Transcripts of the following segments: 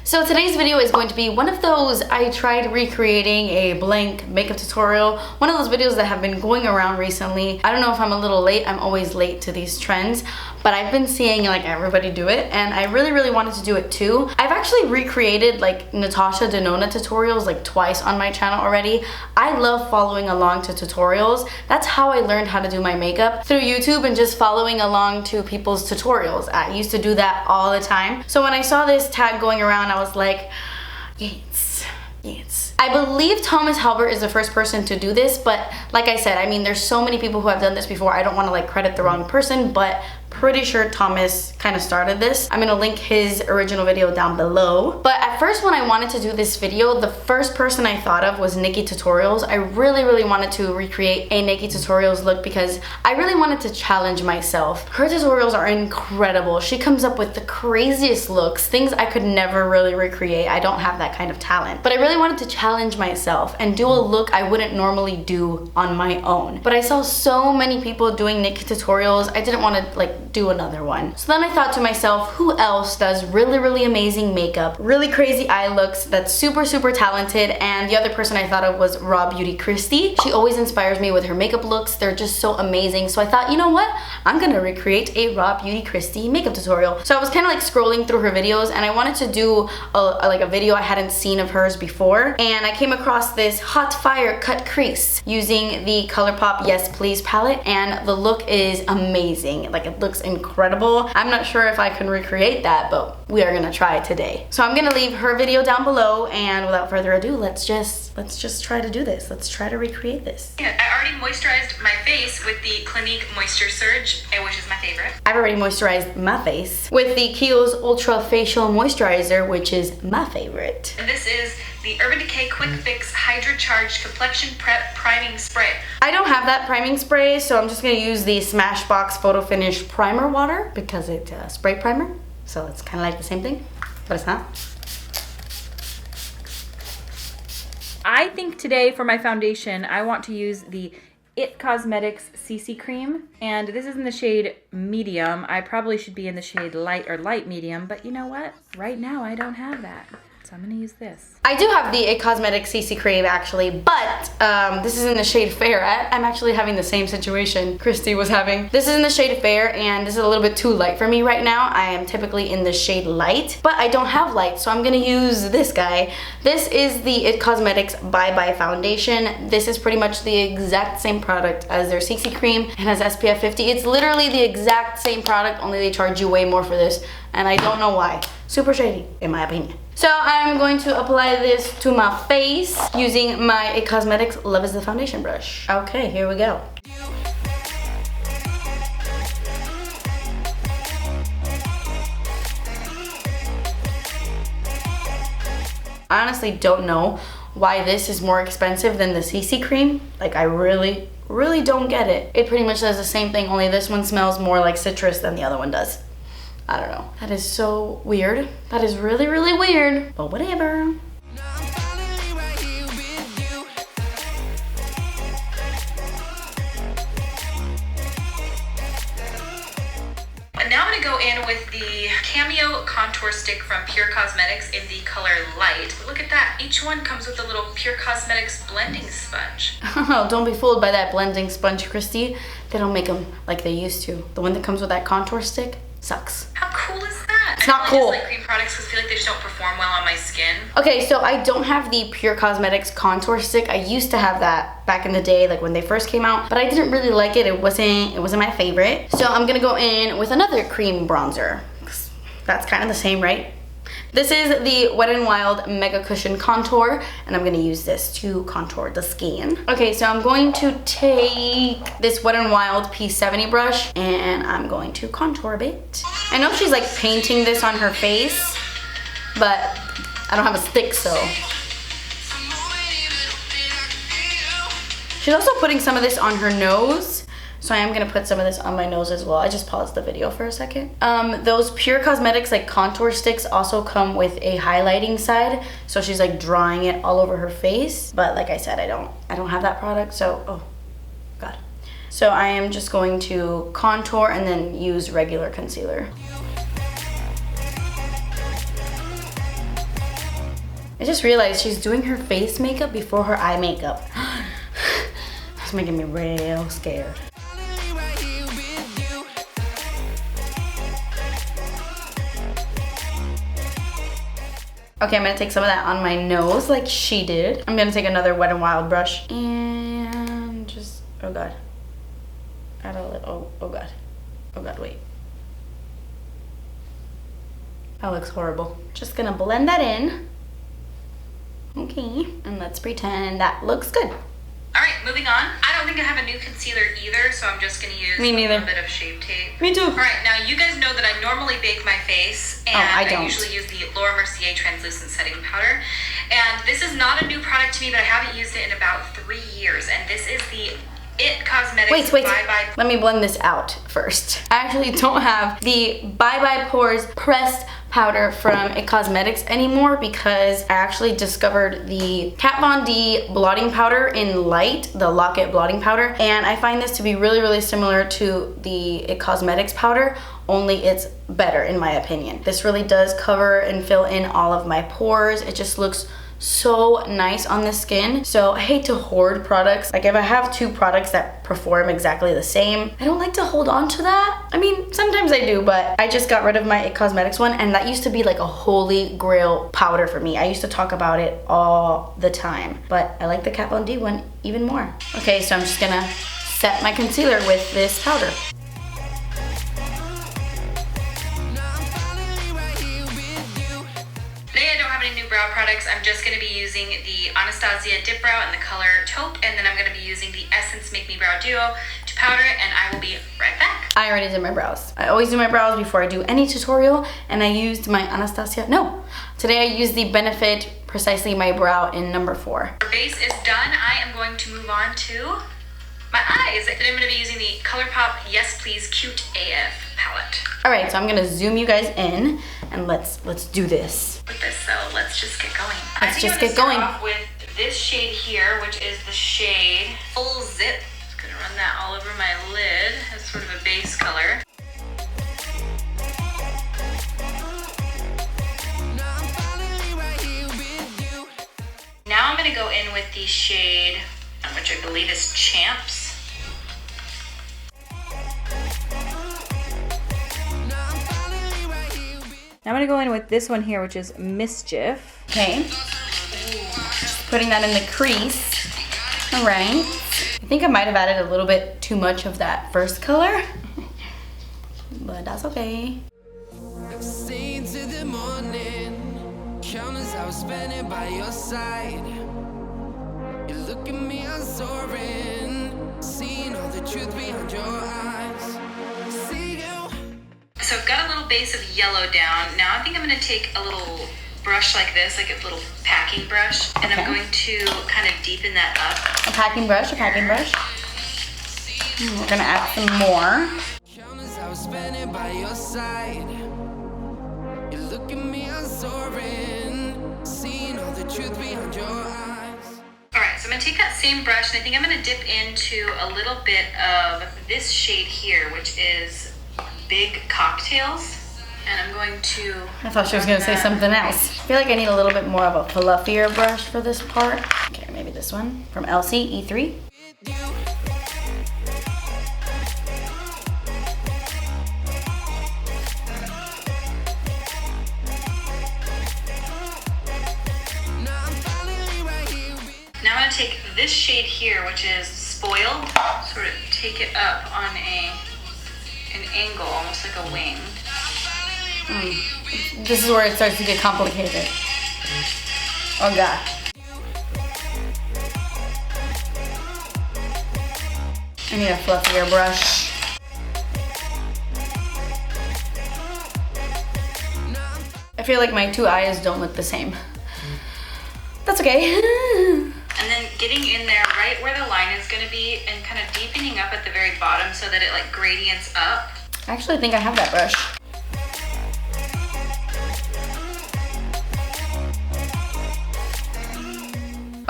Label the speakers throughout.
Speaker 1: So today's video is going to be one of those I tried recreating a blank makeup tutorial. One of those videos that have been going around recently. I don't know if I'm a little late. I'm always late to these trends, but I've been seeing like everybody do it and I really wanted to do it too. I've actually recreated like Natasha Denona tutorials like twice on my channel already. I love following along to tutorials. That's how I learned how to do my makeup, through YouTube and just following along to people's tutorials. I used to do that all the time. So when I saw this tag going around, I was like, yes. I believe Thomas Halbert is the first person to do this, but like I said, I mean, there's so many people who have done this before. I don't want to like credit the wrong person, but pretty sure Thomas kind of started this. I'm gonna link his original video down below. But at first when I wanted to do this video, the first person I thought of was Nikkie Tutorials. I really wanted to recreate a Nikkie Tutorials look because I really wanted to challenge myself. Her tutorials are incredible. She comes up with the craziest looks, things I could never really recreate. I don't have that kind of talent. But I really wanted to challenge myself and do a look I wouldn't normally do on my own. But I saw so many people doing Nikkie Tutorials, I didn't want to like do another one. So then I thought to myself, who else does really amazing makeup, really crazy eye looks, that's super talented? And the other person I thought of was Rawbeautykristi. She always inspires me with her makeup looks. They're just so amazing. So I thought, you know what? I'm gonna recreate a Rawbeautykristi makeup tutorial. So I was kind of like scrolling through her videos and I wanted to do a video I hadn't seen of hers before. And I came across this Hot Fire Cut Crease using the Colourpop Yes Please palette. And the look is amazing. Like, it looks incredible. I'm not sure if I can recreate that, but we are gonna try today. So I'm gonna leave her video down below, and without further ado, let's just try to do this. Let's try to recreate this.
Speaker 2: Yeah, I already moisturized my face with the Clinique Moisture Surge, which is my favorite.
Speaker 1: I've already moisturized my face with the Kiehl's Ultra Facial Moisturizer, which is my favorite.
Speaker 2: And this is the Urban Decay Quick Fix Hydra Charged Complexion Prep Priming Spray.
Speaker 1: I don't have that priming spray, so I'm just gonna use the Smashbox Photo Finish Primer Water because it's a spray primer. So it's kind of like the same thing, but it's not.
Speaker 3: I think today for my foundation, I want to use the It Cosmetics CC Cream. And this is in the shade medium. I probably should be in the shade light or light medium, but you know what? Right now I don't have that. So I'm gonna use this.
Speaker 1: I do have the It Cosmetics CC Cream actually, but this is in the shade Fair. I'm actually having the same situation Christy was having. This is in the shade Fair and this is a little bit too light for me right now. I am typically in the shade Light, but I don't have light, so I'm gonna use this guy. This is the It Cosmetics Bye Bye Foundation. This is pretty much the exact same product as their CC Cream and has SPF 50. It's literally the exact same product, only they charge you way more for this, and I don't know why. Super shady, in my opinion. So I'm going to apply this to my face using my It Cosmetics Love is the Foundation brush. Okay, here we go. I honestly don't know why this is more expensive than the CC cream. Like, I really don't get it. It pretty much does the same thing, only this one smells more like citrus than the other one does. I don't know. That is so weird. That is really weird, but whatever.
Speaker 2: And now I'm gonna go in with the Cameo Contour Stick from Pure Cosmetics in the color Light. Look at that. Each one comes with a little Pure Cosmetics blending sponge.
Speaker 1: Oh, don't be fooled by that blending sponge, Christy. They don't make them like they used to. The one that comes with that contour stick sucks.
Speaker 2: How cool is that?
Speaker 1: It's not cool.
Speaker 2: I like cream products because I feel like they just don't perform well on my skin.
Speaker 1: Okay, so I don't have the Pure Cosmetics contour stick. I used to have that back in the day, like when they first came out, but I didn't really like it. It wasn't my favorite. So I'm gonna go in with another cream bronzer. That's kind of the same, right? This is the Wet n Wild Mega Cushion Contour, and I'm gonna use this to contour the skin. Okay, so I'm going to take this Wet n Wild P70 brush, and I'm going to contour a bit. I know she's like painting this on her face, but I don't have a stick, so. She's also putting some of this on her nose. So I am gonna put some of this on my nose as well. I just paused the video for a second. Those Pure Cosmetics like contour sticks also come with a highlighting side. So she's like drawing it all over her face. But like I said, I don't have that product, so, oh God. So I am just going to contour and then use regular concealer. I just realized she's doing her face makeup before her eye makeup. It's making me real scared. Okay, I'm gonna take some of that on my nose like she did. I'm gonna take another Wet n Wild brush and just, oh god. Add a little, oh god. Oh god, wait. That looks horrible. Just gonna blend that in. Okay, and let's pretend that looks good.
Speaker 2: All right, moving on. I don't think I have a new concealer either, so I'm just gonna use
Speaker 1: Me neither.
Speaker 2: a little bit of Shape Tape.
Speaker 1: Me too.
Speaker 2: All right, now you guys know that I normally bake my face, and
Speaker 1: I don't.
Speaker 2: I usually use the Laura Mercier Translucent Setting Powder. And this is not a new product to me, but I haven't used it in about 3 years, and this is the It Cosmetics
Speaker 1: Wait.
Speaker 2: Bye Bye.
Speaker 1: Let me blend this out first. I actually don't have the Bye Bye Pores pressed powder from It Cosmetics anymore because I actually discovered the Kat Von D blotting powder in light, the Lock-It blotting powder, and I find this to be really, really similar to the It Cosmetics powder, only it's better in my opinion. This really does cover and fill in all of my pores. It just looks so nice on the skin. So I hate to hoard products. Like if I have 2 products that perform exactly the same, I don't like to hold on to that. I mean, sometimes I do, but I just got rid of my It Cosmetics one, and that used to be like a holy grail powder for me. I used to talk about it all the time, but I like the Kat Von D one even more. Okay, so I'm just gonna set my concealer with this powder.
Speaker 2: Today I don't have any new brow products. I'm just going to be using the Anastasia Dip Brow in the color Taupe, and then I'm going to be using the Essence Make Me Brow Duo to powder it, and I will be right back.
Speaker 1: I already did my brows. I always do my brows before I do any tutorial, and I used my Anastasia, no. Today I used the Benefit Precisely My Brow in number 4.
Speaker 2: Our base is done. I am going to move on to my eyes. Today I'm going to be using the Colourpop Yes Please Cute AF palette.
Speaker 1: All right, so I'm gonna zoom you guys in, and let's do this.
Speaker 2: With this, so let's just get going.
Speaker 1: Let's just get
Speaker 2: start
Speaker 1: going.
Speaker 2: off with this shade here, which is the shade Full Zip. Just gonna run that all over my lid as sort of a base color. Now I'm gonna go in with the shade, which I believe is Champs.
Speaker 3: Now I'm gonna go in with this one here, which is Mischief.
Speaker 1: Okay. Putting that in the crease. All right. I think I might have added a little bit too much of that first color, but that's okay.
Speaker 4: To the morning, countless hours spending by your side. You look at me, I'm soaring, seeing all the truth behind your eyes. See you.
Speaker 2: So I've got a little base of yellow down. Now I think I'm gonna take a little brush like this, like a little packing brush, and
Speaker 1: Okay.
Speaker 2: I'm going to kind of deepen that up.
Speaker 1: A packing brush, We're gonna add some more.
Speaker 4: Countless hours spending by your side. You look at me, I'm soaring, seeing all the truth behind your eyes.
Speaker 2: All right, so I'm gonna take that same brush, and I think I'm gonna dip into a little bit of this shade here, which is Big Cocktails. And I'm going to...
Speaker 1: I thought she was gonna say something else. I feel like I need a little bit more of a fluffier brush for this part. Okay, maybe this one from Elsie E3.
Speaker 2: Now I'm gonna take this shade here, which is Spoiled, sort of take it up on an angle, almost like a wing.
Speaker 1: This is where it starts to get complicated. Oh god. I need a fluffier brush. I feel like my 2 eyes don't look the same. That's okay.
Speaker 2: And then getting in there right where the line is gonna be and kind of deepening up at the very bottom so that it like gradients up.
Speaker 1: I actually think I have that brush.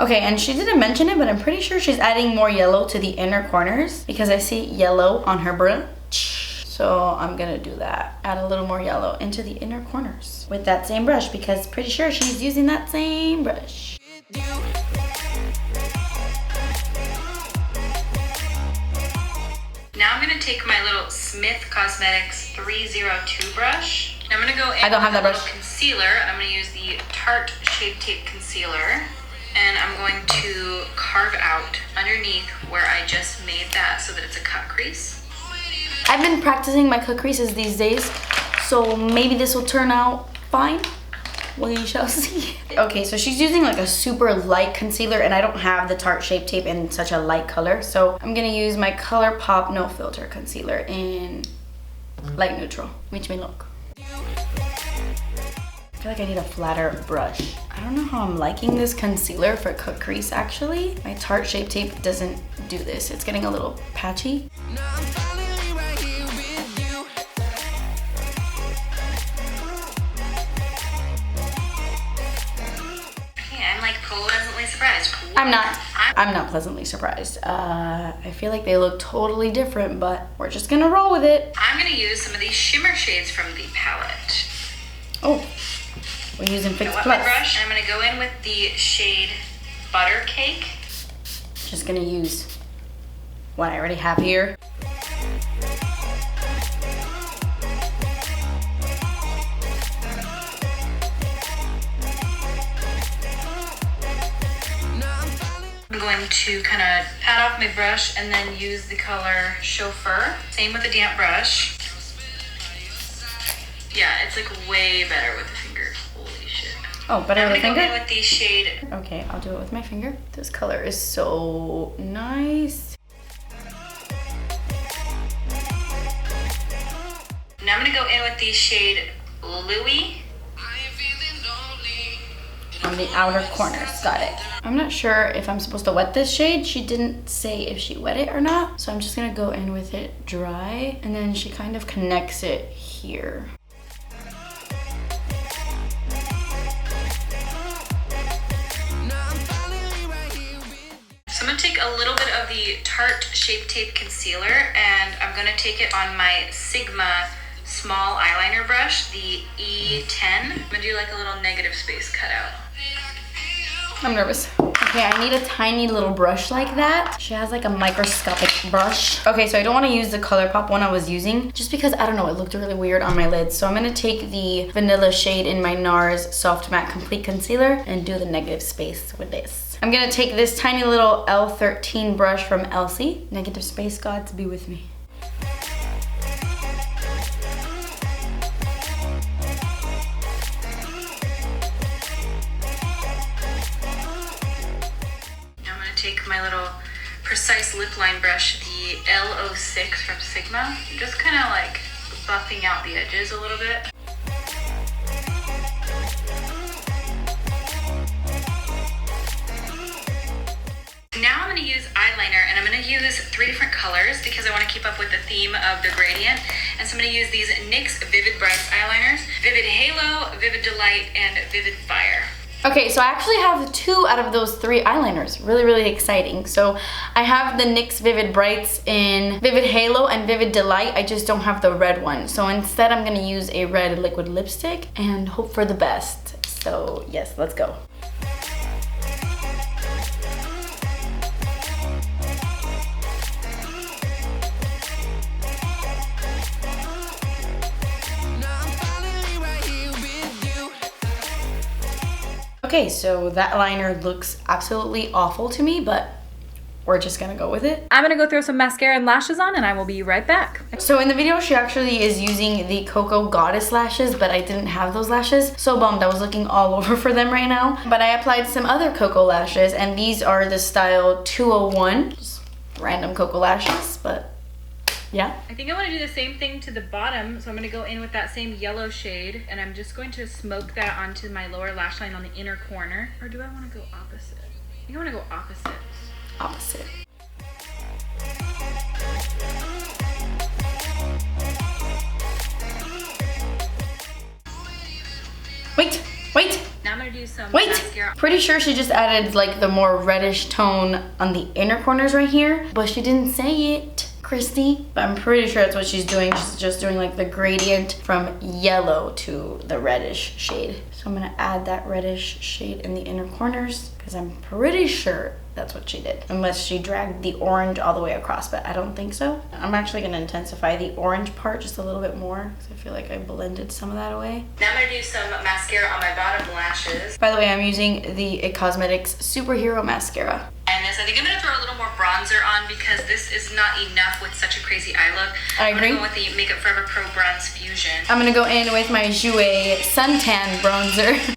Speaker 1: Okay, and she didn't mention it, but I'm pretty sure she's adding more yellow to the inner corners because I see yellow on her brush. So I'm gonna do that. Add a little more yellow into the inner corners with that same brush, because pretty sure she's using that same brush.
Speaker 2: Now I'm gonna take my little Smith Cosmetics 302 brush. And I'm gonna go in
Speaker 1: I don't have that
Speaker 2: with a
Speaker 1: brush.
Speaker 2: little concealer, and I'm gonna use the Tarte Shape Tape Concealer. And I'm going to carve out underneath where I just made that so that it's a cut crease.
Speaker 1: I've been practicing my cut creases these days, so maybe this will turn out fine. We shall see. Okay, so she's using like a super light concealer, and I don't have the Tarte Shape Tape in such a light color, so I'm gonna use my Colourpop No Filter Concealer in light neutral. Wish me luck. I feel like I need a flatter brush. I don't know how I'm liking this concealer for cut crease actually. My Tarte Shape Tape doesn't do this. It's getting a little patchy.
Speaker 2: I'm like pleasantly surprised.
Speaker 1: I'm not pleasantly surprised. I feel like they look totally different, but we're just gonna roll with it.
Speaker 2: I'm gonna use some of these shimmer shades from the palette.
Speaker 1: Oh, we're using Fix
Speaker 2: Wet
Speaker 1: Plus.
Speaker 2: my brush, and I'm gonna go in with the shade Butter Cake.
Speaker 1: Just gonna use what I already have here.
Speaker 2: I'm going to kind of pat off my brush and then use the color Chauffeur. Same with a damp brush. Yeah, it's like way better with the finger. Holy shit.
Speaker 1: Oh, better
Speaker 2: I'm
Speaker 1: with a
Speaker 2: gonna go
Speaker 1: finger?
Speaker 2: in with the shade.
Speaker 1: Okay, I'll do it with my finger. This color is so nice.
Speaker 2: Now I'm gonna go in with the shade Louis.
Speaker 1: On the outer corners, got it. I'm not sure if I'm supposed to wet this shade. She didn't say if she wet it or not. So I'm just gonna go in with it dry, and then she kind of connects it here.
Speaker 2: So I'm gonna take a little bit of the Tarte Shape Tape Concealer, and I'm gonna take it on my Sigma small eyeliner brush, the E10. I'm gonna do like a little negative space cutout.
Speaker 1: I'm nervous. Okay, I need a tiny little brush like that. She has like a microscopic brush. Okay, so I don't want to use the Colourpop one I was using just because, I don't know, it looked really weird on my lids. So I'm going to take the vanilla shade in my NARS Soft Matte Complete Concealer and do the negative space with this. I'm going to take this tiny little L13 brush from Elsie. Negative space gods be with me.
Speaker 2: Take my little precise lip line brush, the L06 from Sigma. I'm just kind of like buffing out the edges a little bit. Now I'm going to use eyeliner, and I'm going to use 3 different colors because I want to keep up with the theme of the gradient. And so I'm going to use these NYX Vivid Brights eyeliners, Vivid Halo, Vivid Delight, and Vivid Fire.
Speaker 1: Okay, so I actually have 2 out of those 3 eyeliners. Really, really exciting. So I have the NYX Vivid Brights in Vivid Halo and Vivid Delight. I just don't have the red one. So instead I'm gonna use a red liquid lipstick and hope for the best. So yes, let's go. Okay, so that liner looks absolutely awful to me, but we're just gonna go with it.
Speaker 3: I'm gonna go throw some mascara and lashes on, and I will be right back.
Speaker 1: So in the video, she actually is using the Koko Goddess lashes, but I didn't have those lashes. So bummed, I was looking all over for them right now. But I applied some other Koko lashes, and these are the style 201. Just random Koko lashes, but yeah.
Speaker 3: I think I want to do the same thing to the bottom, so I'm going to go in with that same yellow shade, and I'm just going to smoke that onto my lower lash line on the inner corner. Or do I want to go opposite? I think I want to go opposite.
Speaker 1: Opposite. Wait.
Speaker 3: Now I'm going to do some
Speaker 1: Wait!
Speaker 3: mascara.
Speaker 1: Pretty sure she just added like the more reddish tone on the inner corners right here, but she didn't say it. Rawbeautykristi, but I'm pretty sure that's what she's doing. She's just doing like the gradient from yellow to the reddish shade. So I'm gonna add that reddish shade in the inner corners because I'm pretty sure that's what she did. Unless she dragged the orange all the way across, but I don't think so. I'm actually gonna intensify the orange part just a little bit more because I feel like I blended some of that away.
Speaker 2: Now I'm gonna do some mascara on my bottom lashes.
Speaker 1: By the way, I'm using the It Cosmetics Superhero Mascara.
Speaker 2: And this, I think I'm gonna throw a little more bronzer on because this is not enough with such a crazy eye look.
Speaker 1: I agree.
Speaker 2: I'm gonna go with the Makeup Forever Pro Bronze Fusion.
Speaker 1: I'm gonna go in with my Jouer Suntan bronzer.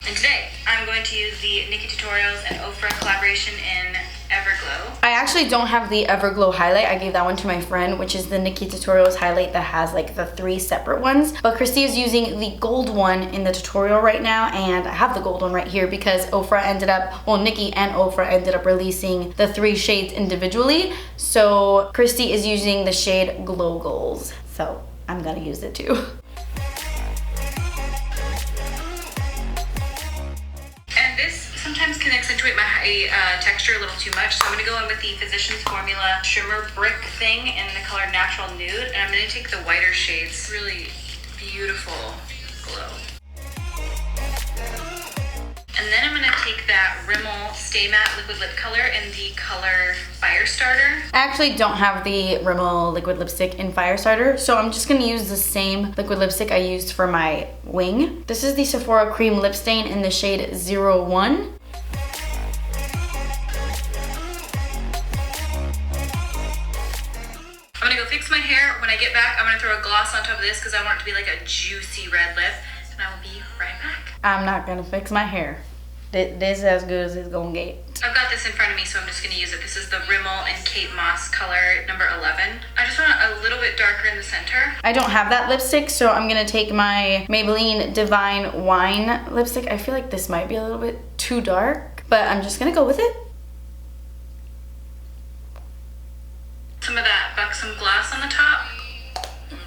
Speaker 2: And today, I'm going to use the Nikkie Tutorials and Ofra collaboration in Everglow.
Speaker 1: I actually don't have the Everglow highlight. I gave that one to my friend, which is the Nikkie Tutorials highlight that has like the 3 separate ones. But Kristi is using the gold one in the tutorial right now, and I have the gold one right here because Ofra ended up, well, Nikkie and Ofra ended up releasing the 3 shades individually. So Kristi is using the shade Glow Goals. So I'm gonna use it too.
Speaker 2: Sometimes can accentuate my texture a little too much, so I'm going to go in with the Physicians Formula Shimmer Brick thing in the color Natural Nude, and I'm going to take the whiter shades. Really beautiful glow. And then I'm going to take that Rimmel Stay Matte Liquid Lip Color in the color Firestarter.
Speaker 1: I actually don't have the Rimmel liquid lipstick in Firestarter, so I'm just going to use the same liquid lipstick I used for my wing. This is the Sephora Cream Lip Stain in the shade 01.
Speaker 2: I'm gonna go fix my hair. When I get back, I'm gonna throw a gloss on top of this because I want it to be like a juicy red lip, and I will be right back.
Speaker 1: I'm not gonna fix my hair. This is as good as it's gonna get.
Speaker 2: I've got this in front of me, so I'm just gonna use it. This is the Rimmel and Kate Moss color number 11. I just want it a little bit darker in the center.
Speaker 1: I don't have that lipstick, so I'm gonna take my Maybelline Divine Wine lipstick. I feel like this might be a little bit too dark, but I'm just gonna go with it.
Speaker 2: Some of that Buxom gloss on the top.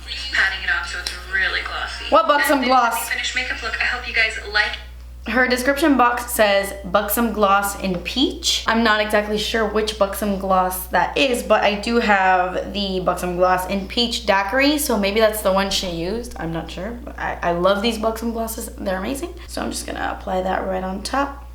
Speaker 2: Just patting it on so it's really glossy.
Speaker 1: What Buxom gloss?
Speaker 2: Finished makeup look. I hope you guys like.
Speaker 1: Her description box says Buxom gloss in peach. I'm not exactly sure which Buxom gloss that is, but I do have the Buxom gloss in peach Daiquiri, so maybe that's the one she used. I'm not sure, but I love these Buxom glosses. They're amazing. So I'm just gonna apply that right on top.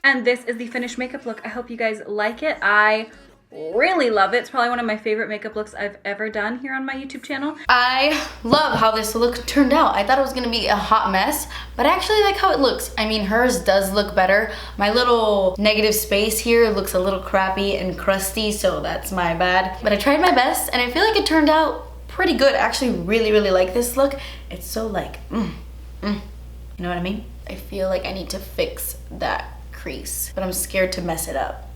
Speaker 3: And this is the finished makeup look. I hope you guys like it. I really love it. It's probably one of my favorite makeup looks I've ever done here on my YouTube channel.
Speaker 1: I love how this look turned out. I thought it was gonna be a hot mess, but I actually like how it looks. I mean, hers does look better. My little negative space here looks a little crappy and crusty, so that's my bad. But I tried my best, and I feel like it turned out pretty good. I actually really like this look. It's so like, you know what I mean? I feel like I need to fix that crease, but I'm scared to mess it up.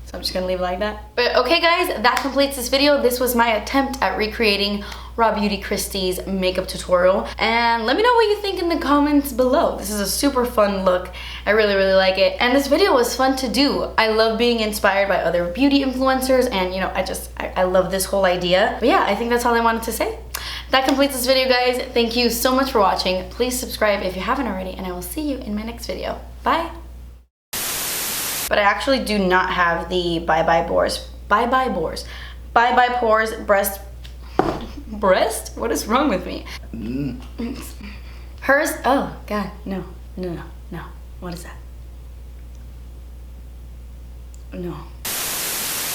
Speaker 1: So I'm just gonna leave it like that. But okay guys, that completes this video. This was my attempt at recreating Rawbeautykristi's makeup tutorial. And let me know what you think in the comments below. This is a super fun look. I really like it. And this video was fun to do. I love being inspired by other beauty influencers, and you know, I love this whole idea. But yeah, I think that's all I wanted to say. That completes this video, guys. Thank you so much for watching. Please subscribe if you haven't already, and I will see you in my next video. Bye. But I actually do not have the Bye Bye Pores breast? What is wrong with me? Hers, oh God, no. What is that? No.